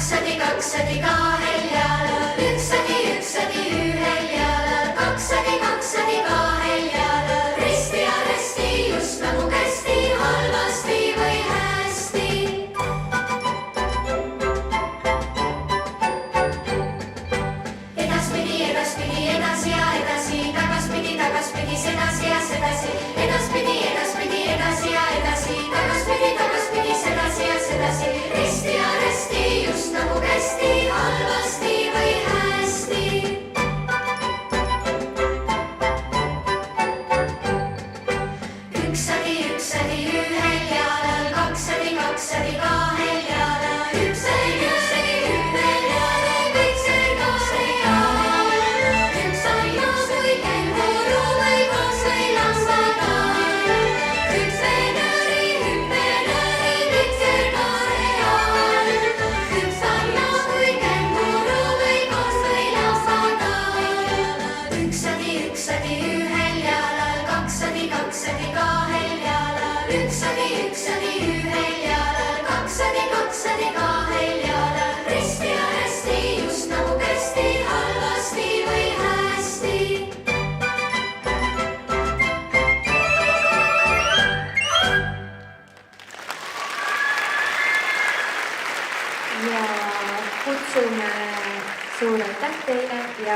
kaksadi kahel jalal, üksadi ühel jalal, kaksadi kahel jalal, risti ja resti just nagu kästi, halvasti või hästi. Edaspidi, edasi ja edasi, tagaspidi, sedasi ja sedasi, edaspidi, edasi ja edasi, tagaspidi, sedasi ja sedasi, risti ja resti just nagu kästi, halvasti või hästi. Üksadi ühel jalal, kaksadi kahel jalal, üksadi ühel jalal, kõik see kaare jalal, üks on maas kui känguru või koos või lambatal, üks venööri, kõik see kaare jalal, üks on maas kui känguru või koos või lambatal, üksadi ühel jalal, kaksadi kahel jalal, üksadi ühel jalal, kaksadi kahel jalal, risti ja resti just nagu kästi, halvasti või hästi. Ja kutsume suur aitäh teile ja